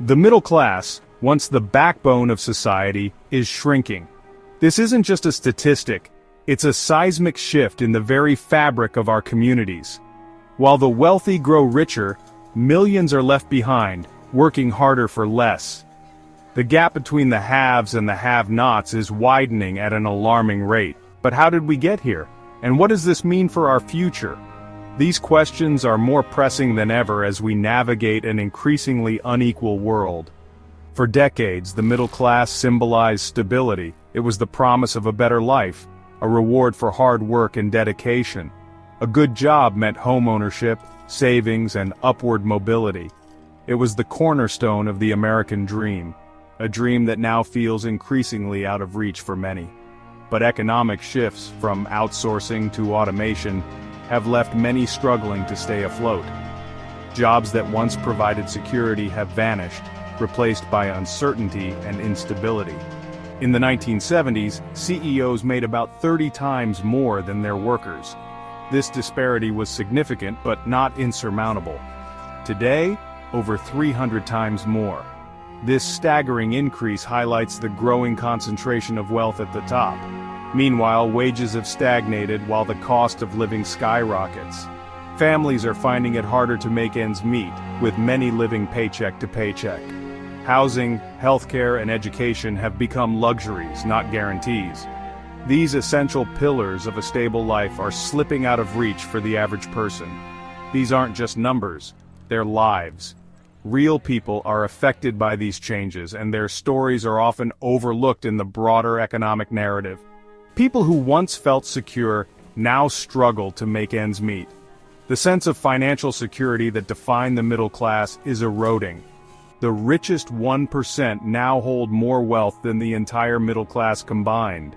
The middle class, once the backbone of society, is shrinking. This isn't just a statistic, it's a seismic shift in the very fabric of our communities. While the wealthy grow richer, millions are left behind, working harder for less. The gap between the haves and the have-nots is widening at an alarming rate. But how did we get here? And what does this mean for our future? These questions are more pressing than ever as we navigate an increasingly unequal world. For decades, the middle class symbolized stability. It was the promise of a better life, a reward for hard work and dedication. A good job meant home ownership, savings, and upward mobility. It was the cornerstone of the American dream, a dream that now feels increasingly out of reach for many. But economic shifts, from outsourcing to automation, have left many struggling to stay afloat. Jobs that once provided security have vanished, replaced by uncertainty and instability. In the 1970s, CEOs made about 30 times more than their workers. This disparity was significant but not insurmountable. Today, over 300 times more. This staggering increase highlights the growing concentration of wealth at the top. Meanwhile, wages have stagnated while the cost of living skyrockets. Families are finding it harder to make ends meet, with many living paycheck to paycheck. Housing, healthcare, and education have become luxuries, not guarantees. These essential pillars of a stable life are slipping out of reach for the average person. These aren't just numbers, they're lives. Real people are affected by these changes, and their stories are often overlooked in the broader economic narrative. People who once felt secure now struggle to make ends meet. The sense of financial security that defined the middle class is eroding. The richest 1% now hold more wealth than the entire middle class combined.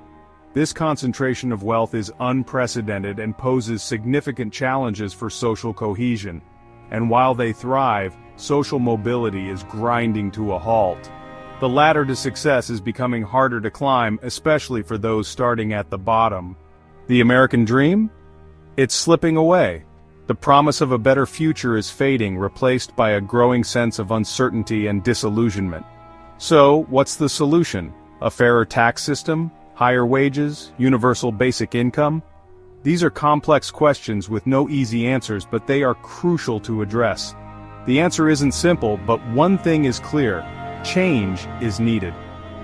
This concentration of wealth is unprecedented and poses significant challenges for social cohesion. And while they thrive, social mobility is grinding to a halt. The ladder to success is becoming harder to climb, especially for those starting at the bottom. The American dream? It's slipping away. The promise of a better future is fading, replaced by a growing sense of uncertainty and disillusionment. So, what's the solution? A fairer tax system? Higher wages? Universal basic income? These are complex questions with no easy answers, but they are crucial to address. The answer isn't simple, but one thing is clear. Change is needed.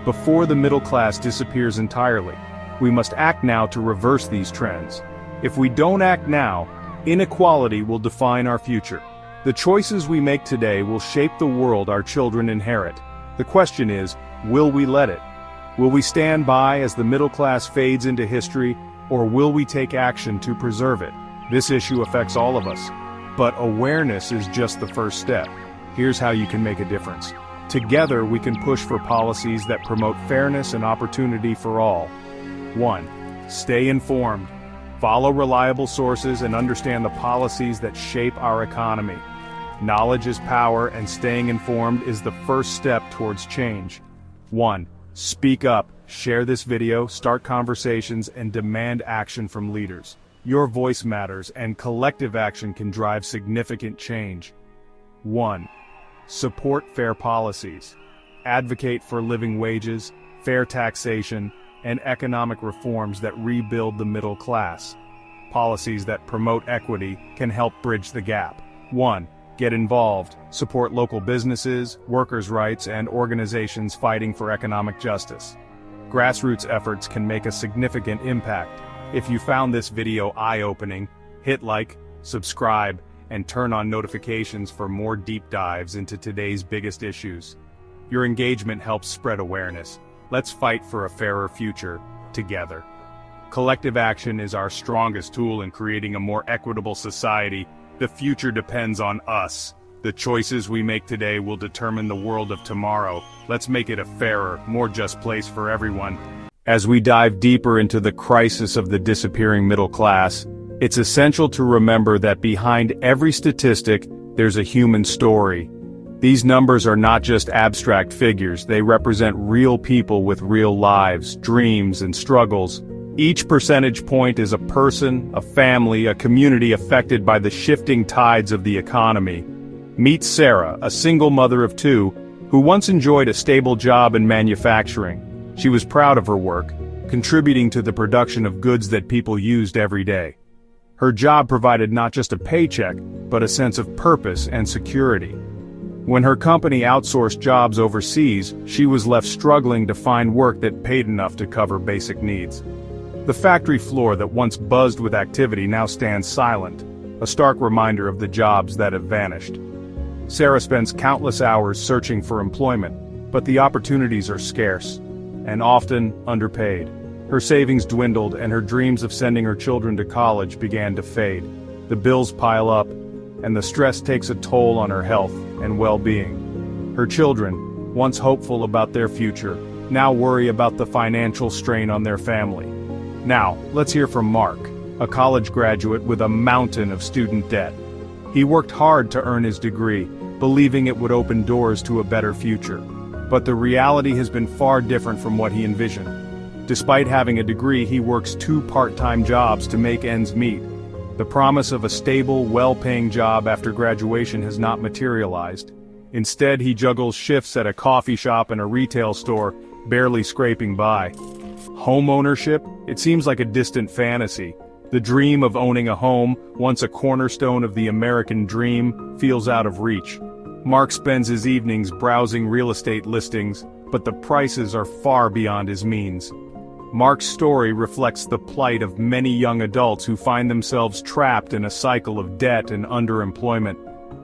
Before the middle class disappears entirely, we must act now to reverse these trends. If we don't act now, inequality will define our future. The choices we make today will shape the world our children inherit. The question is, will we let it? Will we stand by as the middle class fades into history, or will we take action to preserve it? This issue affects all of us. But awareness is just the first step. Here's how you can make a difference. Together we can push for policies that promote fairness and opportunity for all. 1. Stay informed. Follow reliable sources and understand the policies that shape our economy. Knowledge is power, and staying informed is the first step towards change. 1. Speak up, share this video, start conversations, and demand action from leaders. Your voice matters, and collective action can drive significant change. 1. Support fair policies. Advocate for living wages, fair taxation, and economic reforms that rebuild the middle class. Policies that promote equity can help bridge the gap. 1. Get involved. Support local businesses, workers' rights, and organizations fighting for economic justice. Grassroots efforts can make a significant impact. If you found this video eye-opening, hit like, subscribe, and turn on notifications for more deep dives into today's biggest issues. Your engagement helps spread awareness. Let's fight for a fairer future, together. Collective action is our strongest tool in creating a more equitable society. The future depends on us. The choices we make today will determine the world of tomorrow. Let's make it a fairer, more just place for everyone. As we dive deeper into the crisis of the disappearing middle class, it's essential to remember that behind every statistic, there's a human story. These numbers are not just abstract figures, they represent real people with real lives, dreams, and struggles. Each percentage point is a person, a family, a community affected by the shifting tides of the economy. Meet Sarah, a single mother of two, who once enjoyed a stable job in manufacturing. She was proud of her work, contributing to the production of goods that people used every day. Her job provided not just a paycheck, but a sense of purpose and security. When her company outsourced jobs overseas, she was left struggling to find work that paid enough to cover basic needs. The factory floor that once buzzed with activity now stands silent, a stark reminder of the jobs that have vanished. Sarah spends countless hours searching for employment, but the opportunities are scarce, and often underpaid. Her savings dwindled and her dreams of sending her children to college began to fade. The bills pile up, and the stress takes a toll on her health and well-being. Her children, once hopeful about their future, now worry about the financial strain on their family. Now, let's hear from Mark, a college graduate with a mountain of student debt. He worked hard to earn his degree, believing it would open doors to a better future. But the reality has been far different from what he envisioned. Despite having a degree, he works 2 part-time jobs to make ends meet. The promise of a stable, well-paying job after graduation has not materialized. Instead, he juggles shifts at a coffee shop and a retail store, barely scraping by. Home ownership? It seems like a distant fantasy. The dream of owning a home, once a cornerstone of the American dream, feels out of reach. Mark spends his evenings browsing real estate listings, but the prices are far beyond his means. Mark's story reflects the plight of many young adults who find themselves trapped in a cycle of debt and underemployment.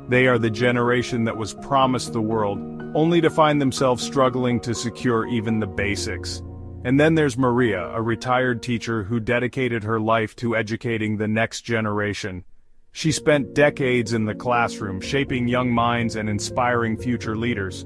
They are the generation that was promised the world, only to find themselves struggling to secure even the basics. And then there's Maria, a retired teacher who dedicated her life to educating the next generation. She spent decades in the classroom, shaping young minds and inspiring future leaders.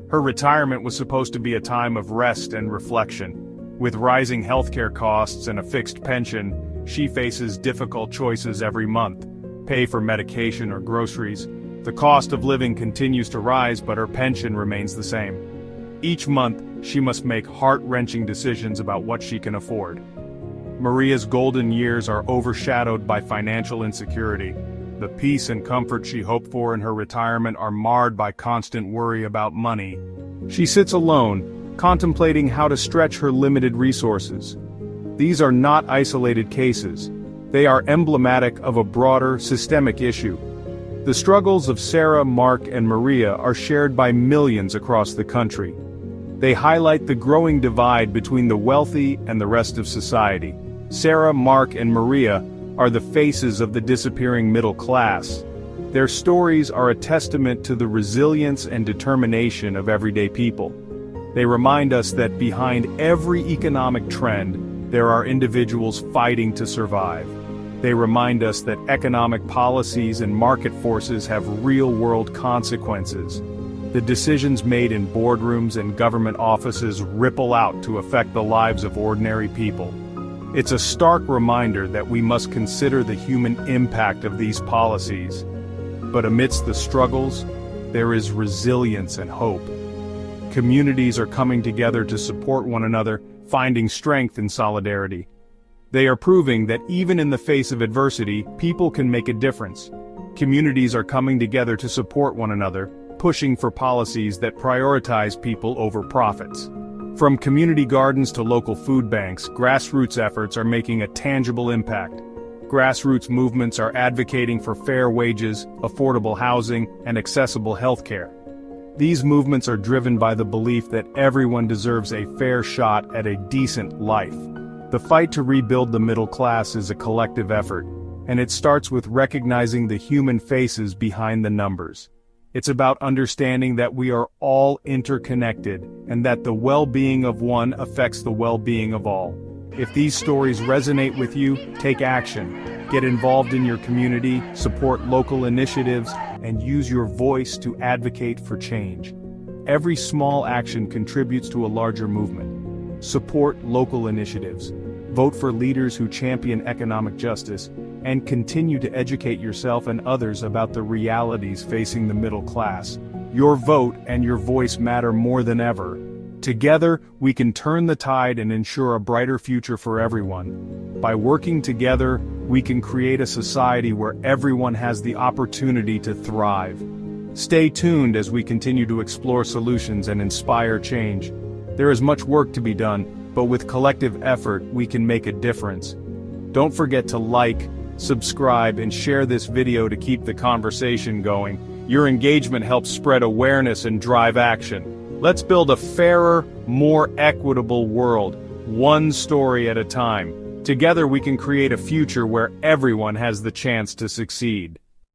Her retirement was supposed to be a time of rest and reflection. With rising healthcare costs and a fixed pension, she faces difficult choices every month: pay for medication or groceries. The cost of living continues to rise, but her pension remains the same. Each month, she must make heart-wrenching decisions about what she can afford. Maria's golden years are overshadowed by financial insecurity. The peace and comfort she hoped for in her retirement are marred by constant worry about money. She sits alone, contemplating how to stretch her limited resources. These are not isolated cases. They are emblematic of a broader, systemic issue. The struggles of Sarah, Mark, and Maria are shared by millions across the country. They highlight the growing divide between the wealthy and the rest of society. Sarah, Mark, and Maria are the faces of the disappearing middle class. Their stories are a testament to the resilience and determination of everyday people. They remind us that behind every economic trend, there are individuals fighting to survive. They remind us that economic policies and market forces have real-world consequences. The decisions made in boardrooms and government offices ripple out to affect the lives of ordinary people. It's a stark reminder that we must consider the human impact of these policies. But amidst the struggles, there is resilience and hope. Communities are coming together to support one another, finding strength in solidarity. They are proving that even in the face of adversity, people can make a difference. Communities are coming together to support one another, pushing for policies that prioritize people over profits. From community gardens to local food banks, grassroots efforts are making a tangible impact. Grassroots movements are advocating for fair wages, affordable housing, and accessible healthcare. These movements are driven by the belief that everyone deserves a fair shot at a decent life. The fight to rebuild the middle class is a collective effort, and it starts with recognizing the human faces behind the numbers. It's about understanding that we are all interconnected, and that the well-being of one affects the well-being of all. If these stories resonate with you, take action. Get involved in your community, support local initiatives, and use your voice to advocate for change. Every small action contributes to a larger movement. Support local initiatives. Vote for leaders who champion economic justice, and continue to educate yourself and others about the realities facing the middle class. Your vote and your voice matter more than ever. Together, we can turn the tide and ensure a brighter future for everyone. By working together, we can create a society where everyone has the opportunity to thrive. Stay tuned as we continue to explore solutions and inspire change. There is much work to be done, but with collective effort, we can make a difference. Don't forget to like, subscribe, and share this video to keep the conversation going. Your engagement helps spread awareness and drive action. Let's build a fairer, more equitable world, one story at a time. Together we can create a future where everyone has the chance to succeed.